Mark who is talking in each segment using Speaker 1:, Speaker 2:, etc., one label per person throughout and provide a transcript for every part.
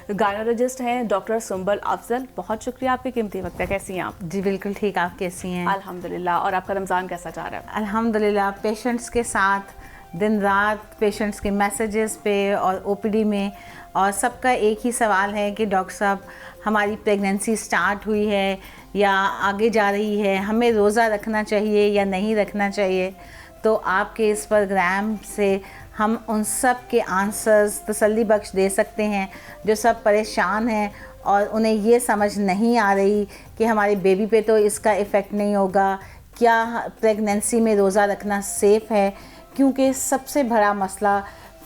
Speaker 1: Gynaecologist हैं doctor Sumbal Afzal. बहुत शुक्रिया आपके कीमती वक्त है। कैसी हैं आप?
Speaker 2: जी बिल्कुल ठीक, आप कैसी हैं?
Speaker 1: अल्हम्दुलिल्लाह। और आपका रमज़ान कैसा जा रहा है?
Speaker 2: अल्हम्दुलिल्लाह, पेशेंट्स के साथ दिन रात पेशेंट्स के मैसेजेस पे और ओपीडी में, और सबका एक ही सवाल है कि डॉक्टर साहब हमारी प्रेगनेंसी स्टार्ट हुई है या आगे जा रही है, हमें रोज़ा रखना चाहिए या नहीं रखना चाहिए। तो आपके इस प्रोग्राम से हम उन सब के आंसर्स तसल्ली बख्श दे सकते हैं जो सब परेशान हैं और उन्हें ये समझ नहीं आ रही कि हमारे बेबी पे तो इसका इफ़ेक्ट नहीं होगा, क्या प्रेगनेंसी में रोज़ा रखना सेफ़ है, क्योंकि सबसे बड़ा मसला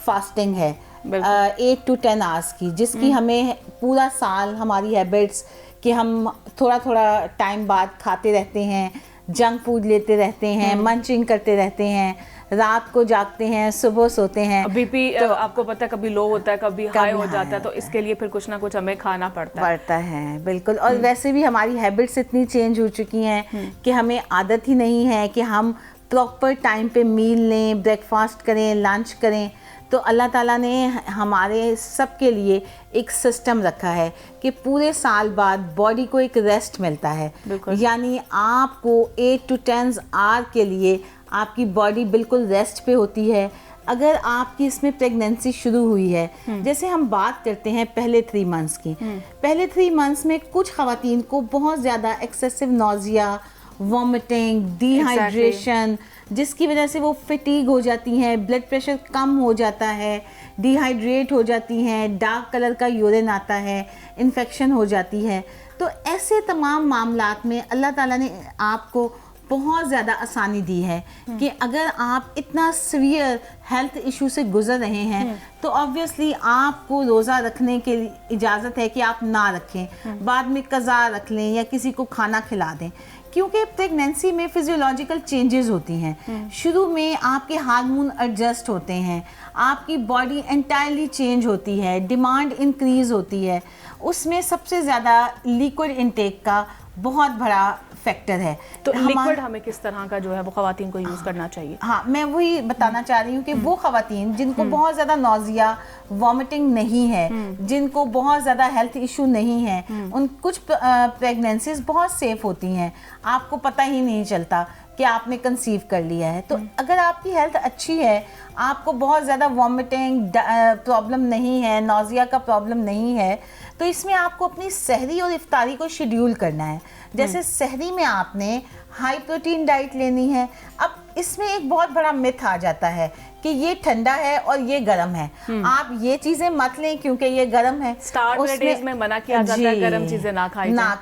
Speaker 2: फास्टिंग है 8 to 10 आवर्स की, जिसकी हमें पूरा साल हमारी हैबिट्स कि हम थोड़ा थोड़ा टाइम बाद खाते रहते हैं, जंक फूड लेते रहते हैं, मंचिंग करते रहते हैं, रात को जागते हैं, सुबह सोते हैं।
Speaker 1: बीपी तो आपको पता है कभी लो होता है, कभी हाई हो जाता है, तो इसके लिए फिर कुछ ना कुछ हमें खाना पड़ता
Speaker 2: है। बिल्कुल। और वैसे भी हमारी हैबिट्स इतनी चेंज हो चुकी हैं कि हमें आदत ही नहीं है कि हम प्रॉपर टाइम पे मील लें, ब्रेकफास्ट करें, लंच करें। तो अल्लाह ताला ने हमारे सब के लिए एक सिस्टम रखा है कि पूरे साल बाद बॉडी को एक रेस्ट मिलता है। यानी आपको 8 to 10 आवर के लिए आपकी बॉडी बिल्कुल रेस्ट पे होती है। अगर आपकी इसमें प्रेगनेंसी शुरू हुई है, जैसे हम बात करते हैं पहले 3 मंथ्स की, पहले 3 मंथ्स में कुछ ख़वातीन को बहुत ज़्यादा एक्सेसिव नोज़िया, वॉमिटिंग, डिहाइड्रेशन, जिसकी वजह से वो फटीग हो जाती हैं, ब्लड प्रेशर कम हो जाता है, डिहाइड्रेट हो जाती हैं, डार्क कलर का यूरिन आता है, इन्फेक्शन हो जाती है। तो ऐसे तमाम मामलात में अल्लाह ताला ने आपको बहुत ज़्यादा आसानी दी है कि अगर आप इतना सीवियर हेल्थ इशू से गुजर रहे हैं तो ऑब्वियसली आपको रोज़ा रखने के लिए इजाज़त है कि आप ना रखें, बाद में कज़ा रख लें या किसी को खाना खिला दें, क्योंकि प्रेगनेंसी में फिजियोलॉजिकल चेंजेस होती हैं। शुरू में आपके हार्मोन एडजस्ट होते हैं, आपकी बॉडी एंटायरली चेंज होती है, डिमांड इंक्रीज़ होती है। उसमें सबसे ज़्यादा लिक्विड इनटेक का बहुत बड़ा फैक्टर है।
Speaker 1: तो लिक्विड हमें किस तरह का जो है वो ख़वातीन को यूज़ करना चाहिए?
Speaker 2: हाँ, मैं वही बताना चाह रही हूँ कि वो ख़वातीन जिनको बहुत ज़्यादा नोज़िया, वॉमिटिंग नहीं है, जिनको बहुत ज़्यादा हेल्थ इशू नहीं है, उन कुछ प्रेगनेंसीज बहुत सेफ होती हैं, आपको पता ही नहीं चलता कि आपने कंसीव कर लिया है। तो अगर आपकी हेल्थ अच्छी है, आपको बहुत ज़्यादा वॉमिटिंग प्रॉब्लम नहीं है, नोज़िया का प्रॉब्लम नहीं है, तो इसमें आपको अपनी सहरी और इफ्तारी को शेड्यूल करना है। जैसे सहरी में आपने हाई प्रोटीन डाइट लेनी है। अब इसमें एक बहुत बड़ा मिथ आ जाता है कि ये ठंडा है और ये गर्म है, आप ये चीज़ें मत लें क्योंकि ये गर्म है।
Speaker 1: उसमें में मना किया जाता है गर्म चीज़ें ना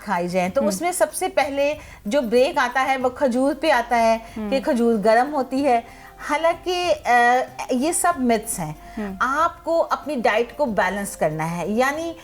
Speaker 1: खाई जाएं।
Speaker 2: तो उसमें सबसे पहले जो ब्रेक आता है वो खजूर पे आता है कि खजूर गर्म होती है। हालांकि ये सब मिथ्स हैं। आपको अपनी डाइट को बैलेंस करना है, यानी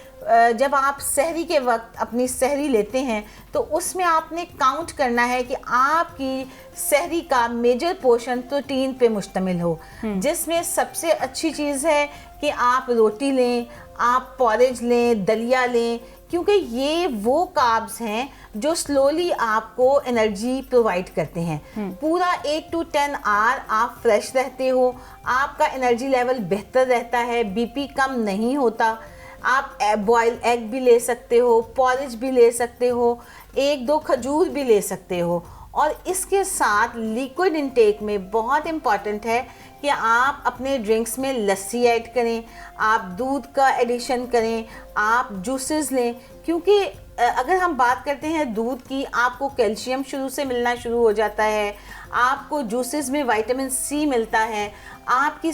Speaker 2: जब आप सहरी के वक्त अपनी सहरी लेते हैं तो उसमें आपने काउंट करना है कि आपकी सहरी का मेजर पोर्शन प्रोटीन पे मुश्तमिल हो, जिसमें सबसे अच्छी चीज़ है कि आप रोटी लें, आप पॉरेज लें, दलिया लें, क्योंकि ये वो कार्ब्स हैं जो स्लोली आपको एनर्जी प्रोवाइड करते हैं। पूरा 8 to 10 आवर आप फ्रेश रहते हो, आपका एनर्जी लेवल बेहतर रहता है, बीपी कम नहीं होता। आप बॉयल एग भी ले सकते हो, पॉरेज भी ले सकते हो, 1-2 खजूर भी ले सकते हो। और इसके साथ लिक्विड इनटेक में बहुत इम्पॉर्टेंट है कि आप अपने ड्रिंक्स में लस्सी ऐड करें, आप दूध का एडिशन करें, आप जूसेस लें, क्योंकि अगर हम बात करते हैं दूध की, आपको कैल्शियम शुरू से मिलना शुरू हो जाता है, आपको जूसेस में विटामिन सी मिलता है, आपकी